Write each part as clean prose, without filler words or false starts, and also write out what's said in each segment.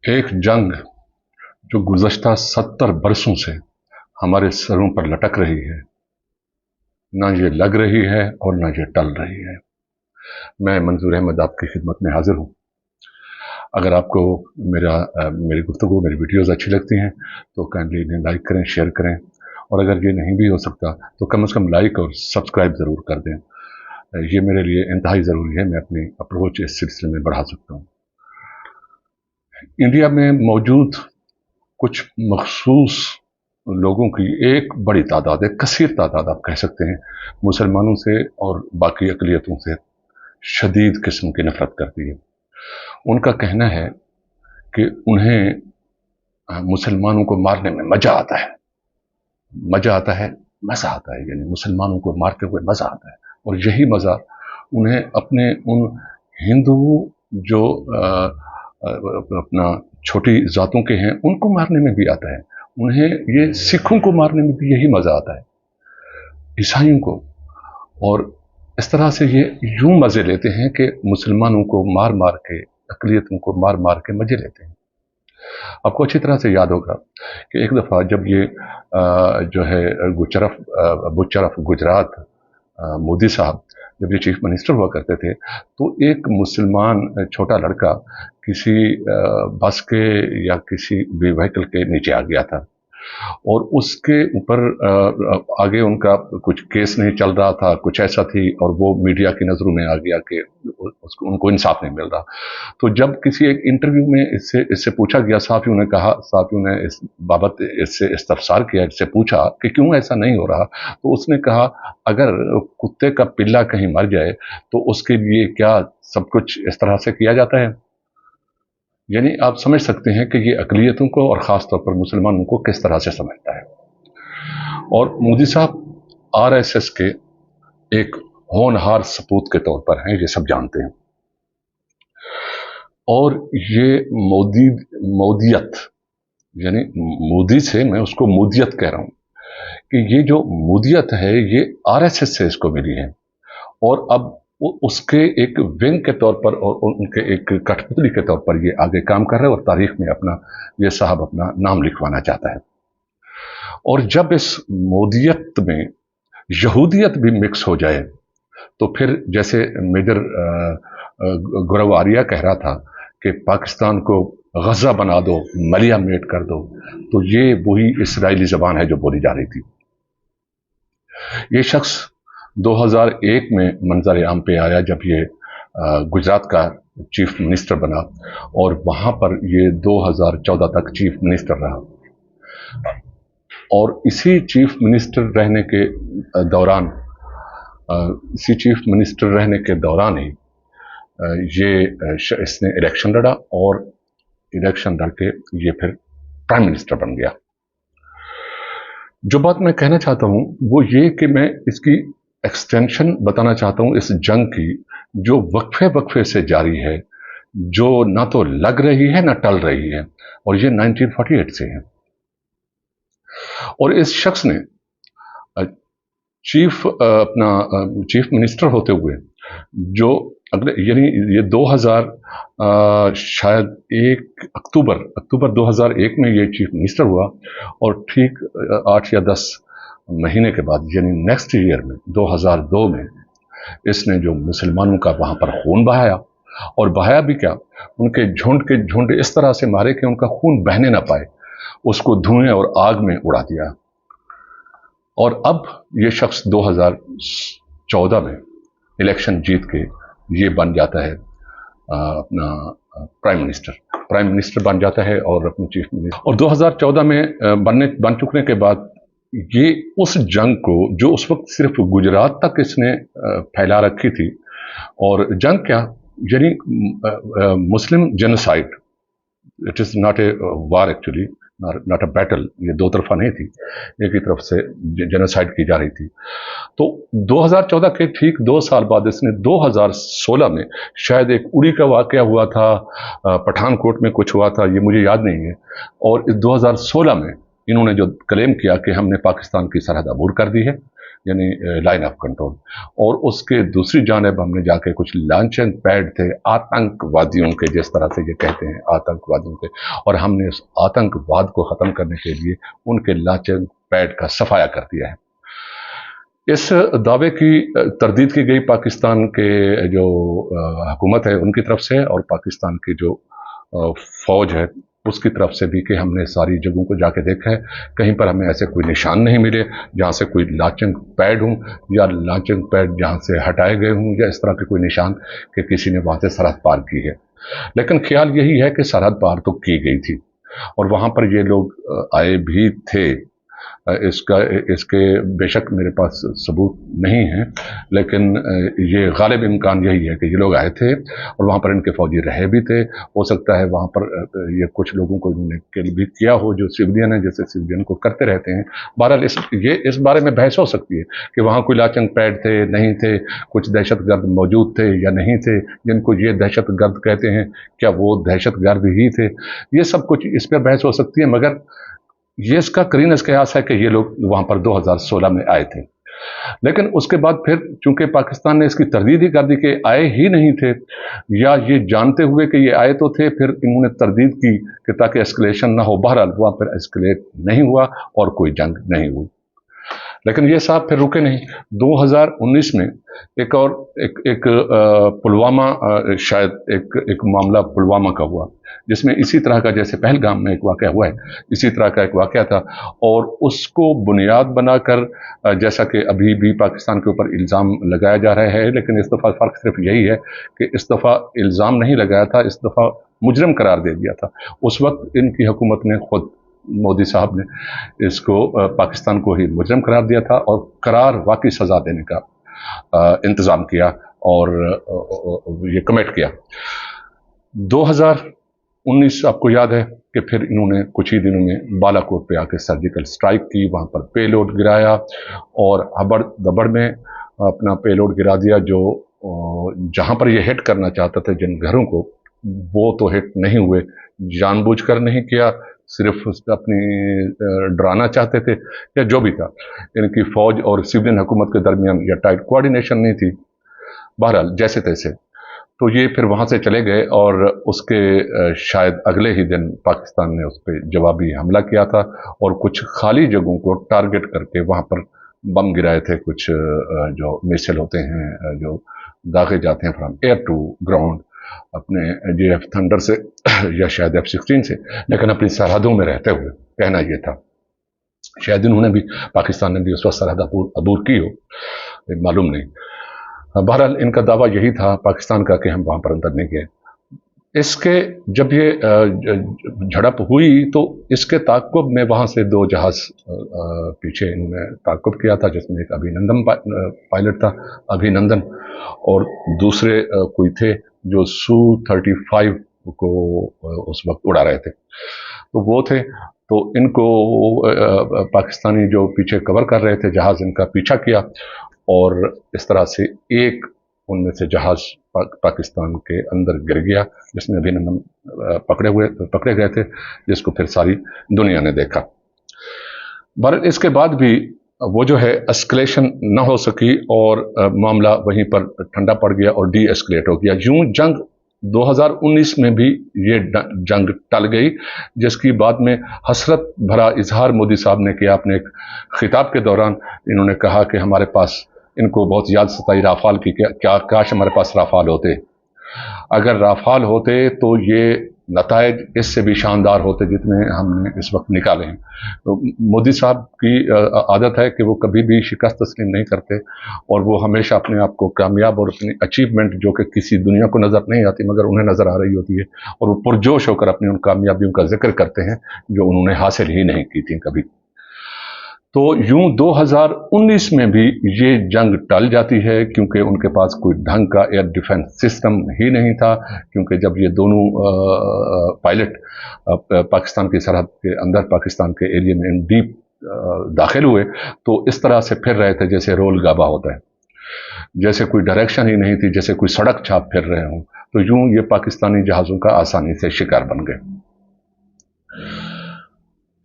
एक जंग जो गुज़श्ता 70 बरसों से हमारे सरों पर लटक रही है, ना ये लग रही है और ना ये टल रही है। मैं मंजूर अहमद आपकी खिदमत में हाजिर हूँ। अगर आपको मेरी गुफ्तगू, मेरी वीडियोज़ अच्छी लगती हैं तो काइंडली इन्हें लाइक करें, शेयर करें, और अगर ये नहीं भी हो सकता तो कम से कम लाइक और सब्सक्राइब ज़रूर कर दें। ये मेरे लिए इंतहाई ज़रूरी है, मैं अपनी अप्रोच इस सिलसिले में बढ़ा सकता हूँ। इंडिया में मौजूद कुछ मखसूस लोगों की एक बड़ी तादाद, एक कसीर तादाद आप कह सकते हैं, मुसलमानों से और बाकी अक़लियतों से शदीद किस्म की नफ़रत करती है। उनका कहना है कि उन्हें मुसलमानों को मारने में मज़ा आता है, मज़ा आता है, यानी मुसलमानों को मारते हुए मज़ा आता है। और यही मज़ा उन्हें अपने उन हिंदू जो अपना छोटी ज़ातों के हैं उनको मारने में भी आता है। उन्हें ये सिखों को मारने में भी यही मज़ा आता है, ईसाइयों को। और इस तरह से ये यूं मज़े लेते हैं कि मुसलमानों को मार मार के, अक़लियतों को मार मार के मज़े लेते हैं। आपको अच्छी तरह से याद होगा कि एक दफ़ा जब ये जो है बुचरफ गुजरात मोदी साहब जब ये चीफ मिनिस्टर हुआ करते थे, तो एक मुसलमान छोटा लड़का किसी बस के या किसी भी व्हीकल के नीचे आ गया था, और उसके ऊपर आगे उनका कुछ केस नहीं चल रहा था, कुछ ऐसा थी, और वो मीडिया की नज़रों में आ गया कि उनको इंसाफ नहीं मिल रहा। तो जब किसी एक इंटरव्यू में इससे पूछा गया, साहबियों ने इस बाबत इससे इस्तफसार किया, इससे पूछा कि क्यों ऐसा नहीं हो रहा, तो उसने कहा अगर कुत्ते का पिल्ला कहीं मर जाए तो उसके लिए क्या सब कुछ इस तरह से किया जाता है। यानी आप समझ सकते हैं कि ये अक़लियतों को और ख़ास तौर पर मुसलमानों को किस तरह से समझता है। और मोदी साहब आरएसएस के एक होनहार सपूत के तौर पर हैं, ये सब जानते हैं। और ये मोदियत, यानी मोदी से मैं उसको मोदियत कह रहा हूँ, कि ये जो मोदियत है ये आरएसएस से इसको मिली है, और अब उसके एक विंग के तौर पर और उनके एक कठपुतली के तौर पर ये आगे काम कर रहे हैं, और तारीख में ये साहब अपना नाम लिखवाना चाहता है। और जब इस मोदियत में यहूदियत भी मिक्स हो जाए तो फिर जैसे मेजर गुरव आर्या कह रहा था कि पाकिस्तान को गजा बना दो, मलिया मेट कर दो, तो ये वही इसराइली ज़बान है जो बोली जा रही थी। ये शख्स 2001 में मंजर आम पे आया जब ये गुजरात का चीफ मिनिस्टर बना, और वहाँ पर ये 2014 तक चीफ मिनिस्टर रहा। और इसी चीफ मिनिस्टर रहने के दौरान ही इसने इलेक्शन लड़ा, और इलेक्शन लड़ के ये फिर प्राइम मिनिस्टर बन गया। जो बात मैं कहना चाहता हूँ वो ये कि मैं इसकी एक्सटेंशन बताना चाहता हूँ इस जंग की, जो वक्फे से जारी है, जो ना तो लग रही है ना टल रही है, और ये 1948 से है। और इस शख्स ने चीफ मिनिस्टर होते हुए जो अगले, यानी ये 2000 शायद 1 अक्टूबर 2001 में ये चीफ मिनिस्टर हुआ, और ठीक 8 या 10 महीने के बाद, यानी नेक्स्ट ईयर में 2002 में इसने जो मुसलमानों का वहाँ पर खून बहाया, और बहाया भी क्या, उनके झुंड इस तरह से मारे कि उनका खून बहने ना पाए, उसको धुएं और आग में उड़ा दिया। और अब ये शख्स 2014 में इलेक्शन जीत के ये बन जाता है अपना प्राइम मिनिस्टर बन जाता है, और अपनी चीफ मिनिस्टर। और 2014 में बन चुकने के बाद ये उस जंग को, जो उस वक्त सिर्फ गुजरात तक इसने फैला रखी थी, और जंग क्या, यानी Muslim genocide, it is not a war actually, not a battle, ये दो तरफा नहीं थी, एक ही तरफ से जेनोसाइड की जा रही थी। तो 2014 के ठीक 2 साल बाद इसने 2016 में शायद एक उड़ी का वाकया हुआ था, पठानकोट में कुछ हुआ था, ये मुझे याद नहीं है, और इस 2016 में इन्होंने जो क्लेम किया कि हमने पाकिस्तान की सरहद अबूर कर दी है, यानी लाइन ऑफ कंट्रोल, और उसके दूसरी जानिब हमने जाके कुछ लॉन्चिंग पैड थे आतंकवादियों के, जिस तरह से ये कहते हैं आतंकवादियों के, और हमने उस आतंकवाद को ख़त्म करने के लिए उनके लॉन्चिंग पैड का सफाया कर दिया है। इस दावे की तरदीद की गई पाकिस्तान के जो हुकूमत है उनकी तरफ से, और पाकिस्तान की जो फ़ौज है उसकी तरफ से भी, कि हमने सारी जगहों को जाके देखा है, कहीं पर हमें ऐसे कोई निशान नहीं मिले जहाँ से कोई लॉन्चिंग पैड हों या लॉन्चिंग पैड जहाँ से हटाए गए हों या इस तरह के कोई निशान कि किसी ने वहाँ से सरहद पार की है। लेकिन ख्याल यही है कि सरहद पार तो की गई थी और वहाँ पर ये लोग आए भी थे। इसके बेशक मेरे पास सबूत नहीं है, लेकिन ये गालिब इम्कान यही है कि ये लोग आए थे और वहाँ पर इनके फौजी रहे भी थे। हो सकता है वहाँ पर ये कुछ लोगों को इन्होंने किल भी किया हो जो सिविलियन है, जैसे सिविलियन को करते रहते हैं। बहरहाल इस बारे में बहस हो सकती है कि वहाँ कोई लॉन्चिंग पैड थे, नहीं थे, कुछ दहशतगर्द मौजूद थे या नहीं थे, जिनको ये दहशतगर्द कहते हैं क्या वो दहशतगर्द ही थे, ये सब कुछ इस पर बहस हो सकती है। मगर ये इसका करीन कयास है कि ये लोग वहाँ पर 2016 में आए थे। लेकिन उसके बाद फिर चूंकि पाकिस्तान ने इसकी तरदीद ही कर दी कि आए ही नहीं थे, या ये जानते हुए कि ये आए तो थे, फिर इन्होंने तरदीद की कि ताकि एस्केलेशन ना हो। बहरहाल वहाँ पर एस्केलेट नहीं हुआ और कोई जंग नहीं हुई। लेकिन ये साहब फिर रुके नहीं। 2019 में एक पुलवामा, शायद एक मामला पुलवामा का हुआ, जिसमें इसी तरह का, जैसे पहलगाम में एक वाक़या हुआ है, इसी तरह का एक वाक़या था। और उसको बुनियाद बनाकर, जैसा कि अभी भी पाकिस्तान के ऊपर इल्ज़ाम लगाया जा रहा है, लेकिन इस दफ़ा फ़र्क सिर्फ यही है कि इस दफ़ा इल्ज़ाम नहीं लगाया था, इस दफ़ा मुजरिम करार दे दिया था। उस वक्त इनकी हुकूमत ने खुद, मोदी साहब ने इसको, पाकिस्तान को ही मुजरिम करार दिया था और करार वाकई सज़ा देने का इंतज़ाम किया और ये कमिट किया। 2019 आपको याद है कि फिर इन्होंने कुछ ही दिनों में बालाकोट पे आके सर्जिकल स्ट्राइक की, वहाँ पर पेलोड गिराया और हबड़ दबड़ में अपना पेलोड गिरा दिया। जो जहाँ पर ये हिट करना चाहता था जिन घरों को, वो तो हिट नहीं हुए, जानबूझकर नहीं किया, सिर्फ अपनी डराना चाहते थे या जो भी था। इनकी फ़ौज और सिविलियन हुकूमत के दरमियान या टाइट कोऑर्डिनेशन नहीं थी। बहरहाल जैसे तैसे तो ये फिर वहाँ से चले गए और उसके शायद अगले ही दिन पाकिस्तान ने उस पर जवाबी हमला किया था और कुछ खाली जगहों को टारगेट करके वहाँ पर बम गिराए थे। कुछ जो मिसाइल होते हैं जो दागे जाते हैं फ्रॉम एयर टू ग्राउंड, अपने JF थंडर से या शायद F-16 से, लेकिन अपनी सरहदों में रहते हुए, कहना ये था। शायद इन्होंने भी, पाकिस्तान ने भी उस वक्त सरहद अबूर की हो, मालूम नहीं। बहरहाल इनका दावा यही था पाकिस्तान का कि हम वहाँ पर अंदर नहीं गए। इसके जब ये झड़प हुई तो इसके ताक़ुब में वहाँ से 2 जहाज़ पीछे इन्होंने ताक़ुब किया था, जिसमें एक अभिनंदन पायलट था, अभिनंदन, और दूसरे कोई थे जो Su-35 को उस वक्त उड़ा रहे थे, तो वो थे। तो इनको पाकिस्तानी जो पीछे कवर कर रहे थे जहाज़, इनका पीछा किया और इस तरह से एक उनमें से जहाज़ पाकिस्तान के अंदर गिर गया, जिसमें अभिनंदन पकड़े गए थे, जिसको फिर सारी दुनिया ने देखा। पर इसके बाद भी वो जो है एस्केलेशन ना हो सकी और मामला वहीं पर ठंडा पड़ गया और डी एस्केलेट हो गया। यूं जंग 2019 में भी ये जंग टल गई, जिसकी बाद में हसरत भरा इजहार मोदी साहब ने किया अपने एक खिताब के दौरान। इन्होंने कहा कि हमारे पास, इनको बहुत याद सताई राफाल की, क्या काश हमारे पास राफाल होते, अगर राफाल होते तो ये नतायज इससे भी शानदार होते जितने हमने इस वक्त निकाले हैं। तो मोदी साहब की आदत है कि वो कभी भी शिकस्त तस्लीम नहीं करते और वो हमेशा अपने आप को कामयाब और अपनी अचीवमेंट जो कि किसी दुनिया को नज़र नहीं आती मगर उन्हें नज़र आ रही होती है, और वो पुरजोश होकर अपनी उन कामयाबियों का जिक्र करते हैं जो उन्होंने हासिल ही नहीं की थी कभी। तो यूं 2019 में भी ये जंग टल जाती है क्योंकि उनके पास कोई ढंग का एयर डिफेंस सिस्टम ही नहीं था। क्योंकि जब ये दोनों पायलट पाकिस्तान की सरहद के अंदर, पाकिस्तान के एरिया में डीप दाखिल हुए तो इस तरह से फिर रहे थे जैसे रोल गाबा होता है, जैसे कोई डायरेक्शन ही नहीं थी, जैसे कोई सड़क छाप फिर रहे हों। तो यूं ये पाकिस्तानी जहाज़ों का आसानी से शिकार बन गए।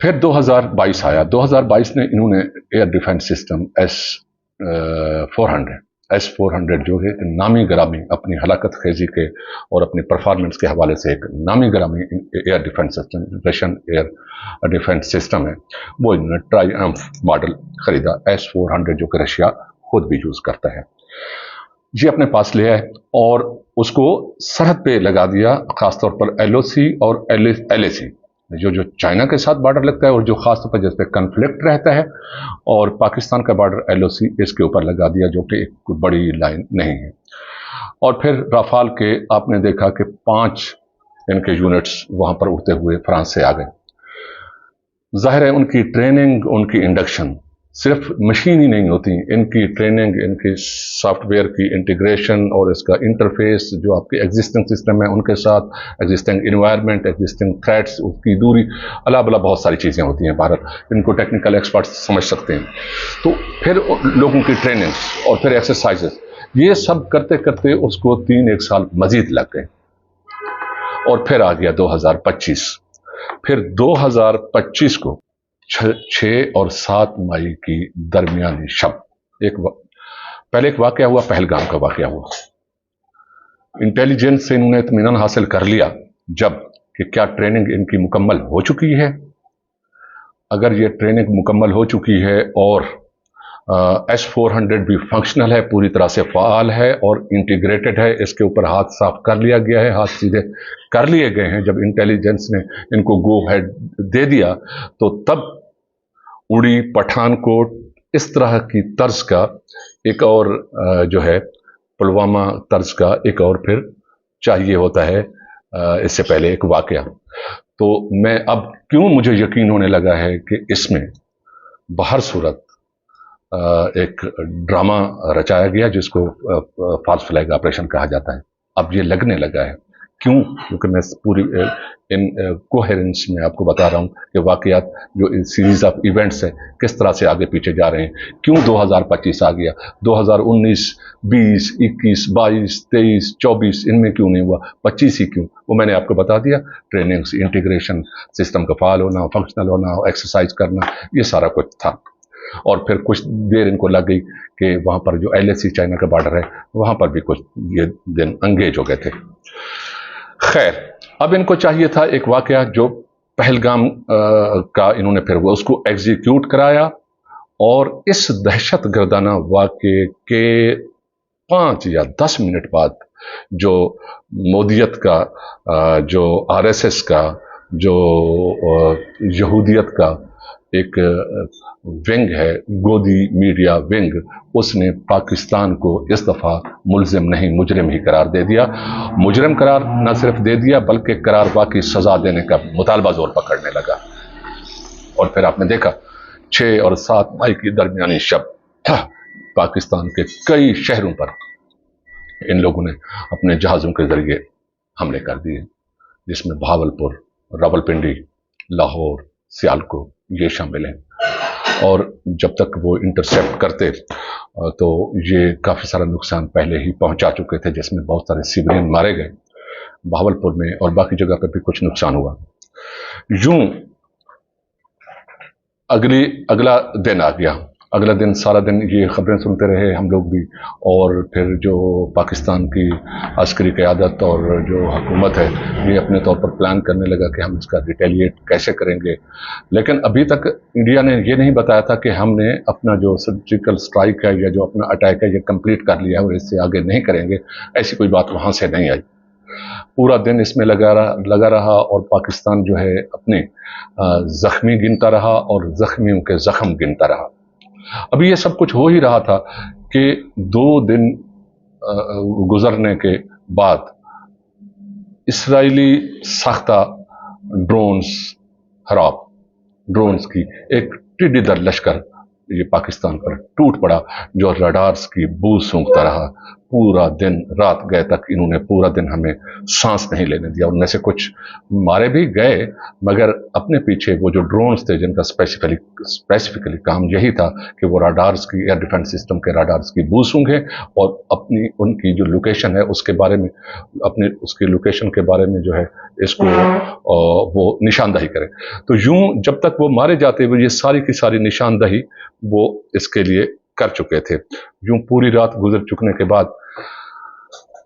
پھر 2022 آیا. 2022 نے انہوں نے ایئر ڈیفینس سسٹم S-400 جو ہے نامی گرامی اپنی ہلاکت خیزی کے اور اپنی پرفارمنس کے حوالے سے ایک نامی گرامی year defence system, Russian year defence system ہے، وہ انہوں نے ٹرائمف ماڈل خریدا S-400 جو کہ رشیا خود بھی یوز کرتا ہے. یہ اپنے پاس لے آئے اور اس کو سرحد پہ لگا دیا، خاص طور پر LOC اور LAC جو چائنا کے ساتھ بارڈر لگتا ہے اور جو خاص طور پر جس پہ کنفلکٹ رہتا ہے، اور پاکستان کا بارڈر LOC اس کے اوپر لگا دیا جو کہ ایک بڑی لائن نہیں ہے. اور پھر رافال کے آپ نے دیکھا کہ 5 ان کے یونٹس وہاں پر اڑتے ہوئے فرانس سے آ گئے. ظاہر ہے ان کی ٹریننگ، ان کی انڈکشن صرف مشین ہی نہیں ہوتی، ان کی ٹریننگ، ان کی سافٹ ویئر کی انٹیگریشن اور اس کا انٹرفیس جو آپ کے ایگزسٹنگ سسٹم ہے ان کے ساتھ، ایگزسٹنگ انوائرمنٹ، ایگزسٹنگ تھریٹس، اس کی دوری، اللہ بلا بہت ساری چیزیں ہوتی ہیں باہر، ان کو ٹیکنیکل ایکسپرٹس سمجھ سکتے ہیں. تو پھر لوگوں کی ٹریننگ اور پھر ایکسرسائزز، یہ سب کرتے کرتے اس کو 1 سال مزید لگ گئے. اور پھر آ گیا 2025. پھر 2025 کو 6 اور 7 مئی کی درمیانی شب پہلے ایک واقعہ ہوا، پہلگام کا واقعہ ہوا. انٹیلیجنس سے انہوں نے اطمینان حاصل کر لیا جب کہ کیا ٹریننگ ان کی مکمل ہو چکی ہے. اگر یہ ٹریننگ مکمل ہو چکی ہے اور S-400 بھی فنکشنل ہے، پوری طرح سے فعال ہے اور انٹیگریٹڈ ہے، اس کے اوپر ہاتھ صاف کر لیا گیا ہے، ہاتھ سیدھے کر لیے گئے ہیں، جب انٹیلیجنس نے ان کو گو ہیڈ دے دیا تو تب اڑی پٹھان کوٹ اس طرح کی طرز کا ایک اور جو ہے پلوامہ طرز کا ایک اور پھر چاہیے ہوتا ہے اس سے پہلے ایک واقعہ. تو میں اب کیوں مجھے یقین ہونے لگا ہے کہ اس میں بہر صورت ایک ڈرامہ رچایا گیا جس کو فالس فلیگ آپریشن کہا جاتا ہے. اب یہ لگنے لگا ہے. کیوں؟ کیونکہ میں پوری ان کوہیرنس میں آپ کو بتا رہا ہوں کہ واقعات جو سیریز آف ایونٹس ہے کس طرح سے آگے پیچھے جا رہے ہیں. کیوں 2025 آ گیا؟ 2019، 20، 21، 22، 23، 24 ان میں کیوں نہیں ہوا؟ 25 ہی کیوں؟ وہ میں نے آپ کو بتا دیا. ٹریننگز، انٹیگریشن، سسٹم کا فعال ہونا، فنکشنل ہونا، ایکسرسائز کرنا، یہ سارا کچھ تھا. اور پھر کچھ دیر ان کو لگ گئی کہ وہاں پر جو LAC چائنا کا بارڈر ہے وہاں پر بھی کچھ یہ دن انگیج ہو گئے تھے. خیر، اب ان کو چاہیے تھا ایک واقعہ جو پہلگام کا، انہوں نے پھر وہ اس کو ایگزیکیوٹ کرایا اور اس دہشت گردانہ واقعے کے 5 یا 10 منٹ بعد جو مودیت کا، جو RSS کا، جو یہودیت کا ایک ونگ ہے، گودی میڈیا ونگ، اس نے پاکستان کو اس دفعہ ملزم نہیں مجرم ہی قرار دے دیا. مجرم قرار نہ صرف دے دیا بلکہ قرار واقعی سزا دینے کا مطالبہ زور پکڑنے لگا. اور پھر آپ نے دیکھا 6 اور 7 مئی کی درمیانی شب پاکستان کے کئی شہروں پر ان لوگوں نے اپنے جہازوں کے ذریعے حملے کر دیے، جس میں بہاولپور، راولپنڈی، لاہور، سیالکوٹ یہ شامل ہیں. اور جب تک وہ انٹرسیپٹ کرتے تو یہ کافی سارا نقصان پہلے ہی پہنچا چکے تھے، جس میں بہت سارے سیویلین مارے گئے بہاولپور میں، اور باقی جگہ پہ بھی کچھ نقصان ہوا. یوں اگلا دن آ گیا. اگلا دن سارا دن یہ خبریں سنتے رہے ہم لوگ بھی، اور پھر جو پاکستان کی عسکری قیادت اور جو حکومت ہے یہ اپنے طور پر پلان کرنے لگا کہ ہم اس کا ریٹیلیٹ کیسے کریں گے. لیکن ابھی تک انڈیا نے یہ نہیں بتایا تھا کہ ہم نے اپنا جو سرجیکل سٹرائک ہے یا جو اپنا اٹیک ہے یہ کمپلیٹ کر لیا ہے اور اس سے آگے نہیں کریں گے. ایسی کوئی بات وہاں سے نہیں آئی. پورا دن اس میں لگا رہا اور پاکستان جو ہے اپنے زخمی گنتا رہا اور زخمیوں کے زخم گنتا رہا. ابھی یہ سب کچھ ہو ہی رہا تھا کہ 2 دن گزرنے کے بعد اسرائیلی ساختہ ڈرونز کی ایک ٹڈی در لشکر یہ پاکستان پر ٹوٹ پڑا، جو رڈارز کی بو سونگتا رہا، पूरा दिन रात गए तक इन्होंने पूरा दिन हमें सांस नहीं लेने दिया। उनमें से कुछ मारे भी गए, मगर अपने पीछे वो जो ड्रोन्स थे जिनका स्पेसिफिकली काम यही था कि वो राडार्स की, एयर डिफेंस सिस्टम के राडार्स की बूँ सूंघे और अपनी उनकी जो लोकेशन है उसके बारे में, अपने उसकी लोकेशन के बारे में जो है इसको वो निशानदही करें। तो यूं जब तक वो मारे जाते हुए ये सारी की सारी निशानदही वो इसके लिए कर चुके थे। यूं पूरी रात गुजर चुकने के बाद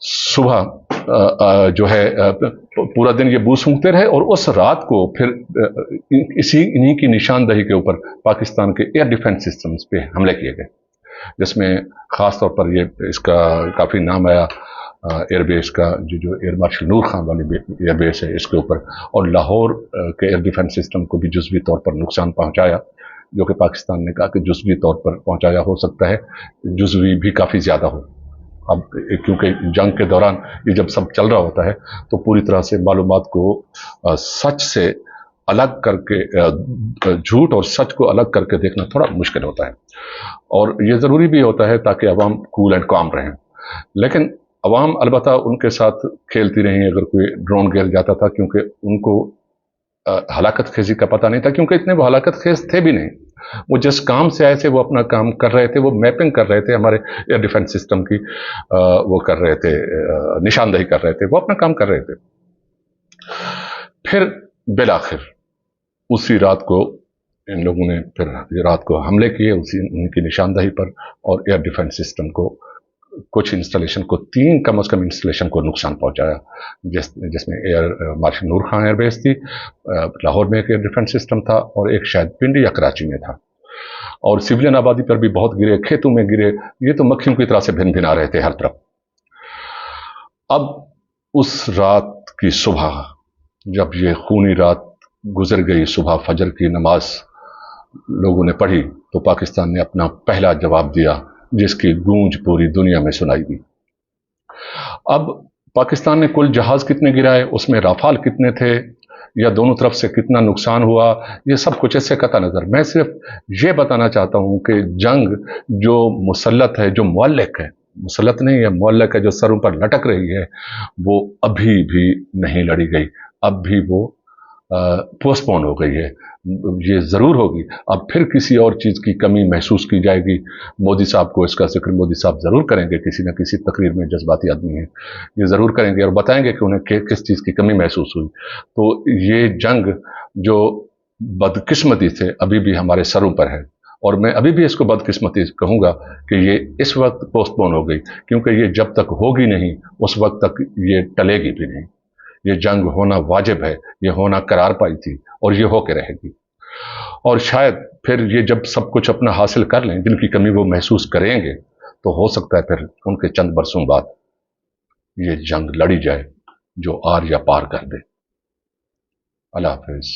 सुबह जो है पूरा दिन ये बू सूंघते रहे और उस रात को फिर इन्हीं की निशानदही के ऊपर पाकिस्तान के एयर डिफेंस सिस्टम्स पे हमले किए गए, जिसमें खास तौर पर ये इसका काफ़ी नाम आया एयरबेस का, जो एयर मार्शल नूर खान वाली एयरबेस है इसके ऊपर, और लाहौर के एयर डिफेंस सिस्टम को भी जुज़वी तौर पर नुकसान पहुंचाया, जो कि पाकिस्तान ने कहा कि जुज़वी तौर पर पहुंचाया, हो सकता है जुज़वी भी काफ़ी ज़्यादा हो। अब क्योंकि जंग के दौरान ये जब सब चल रहा होता है तो पूरी तरह से मालूमात को सच से अलग करके, झूठ और सच को अलग करके देखना थोड़ा मुश्किल होता है, और ये ज़रूरी भी होता है ताकि अवाम कूल एंड काम रहें। लेकिन अवाम अलबत्ता उनके साथ खेलती रही अगर कोई ड्रोन गिर जाता था, क्योंकि उनको हलाकत खेजी का पता नहीं था, क्योंकि इतने वो हलाकत खेज थे भी नहीं। वो जिस काम से आए थे वो अपना काम कर रहे थे, वो मैपिंग कर रहे थे, हमारे एयर डिफेंस सिस्टम की वो कर रहे थे, निशानदही कर रहे थे, वो अपना काम कर रहे थे। फिर बिलाखिर उसी रात को इन लोगों ने फिर रात को हमले किए उनकी निशानदही पर, और एयर डिफेंस सिस्टम को कुछ इंस्टॉलेशन को, 3 कम से कम इंस्टॉलेशन को नुकसान पहुंचाया, जिसमें एयर मार्शल नूर खान एयरबेस थी, लाहौर में एक एयर डिफेंस सिस्टम था, और एक शायद पिंडी या कराची में था, और सिविलियन आबादी पर भी बहुत गिरे, खेतों में गिरे, ये तो मक्खियों की तरह से भिन भिना रहे थे हर तरफ। अब उस रात की सुबह जब ये खूनी रात गुजर गई, सुबह फजर की नमाज लोगों ने पढ़ी तो पाकिस्तान ने अपना पहला जवाब दिया, जिसकी गूंज पूरी दुनिया में सुनाई दी। अब पाकिस्तान ने कुल जहाज कितने गिराए, उसमें राफाल कितने थे, या दोनों तरफ से कितना नुकसान हुआ, ये सब कुछ इससे कता नजर। मैं सिर्फ ये बताना चाहता हूं कि जंग जो मुसल्लत है, जो मुअल्लक है, मुसल्लत नहीं है, मुअल्लक है, जो सरों पर लटक रही है, वो अभी भी नहीं लड़ी गई, अब भी वो पोस्टपोन हो गई है। ये ज़रूर होगी, अब फिर किसी और चीज़ की कमी महसूस की जाएगी। मोदी साहब को इसका जिक्र मोदी साहब ज़रूर करेंगे, किसी न किसी तकरीर में, जज्बाती आदमी है, ये ज़रूर करेंगे और बताएंगे कि उन्हें किस चीज़ की कमी महसूस हुई। तो ये जंग जो बदकिस्मती से अभी भी हमारे सरों पर है, और मैं अभी भी इसको बदकिस्मती कहूँगा कि ये इस वक्त पोस्टपोन हो गई, क्योंकि ये जब तक होगी नहीं उस वक्त तक ये टलेगी भी नहीं। ये जंग होना वाजिब है, ये होना करार पाई थी, और ये होके रहेगी। और शायद फिर ये जब सब कुछ अपना हासिल कर लें, जिनकी कमी वो महसूस करेंगे, तो हो सकता है फिर उनके चंद बरसों बाद ये जंग लड़ी जाए जो आर या पार कर दे। अल्लाह हाफिज।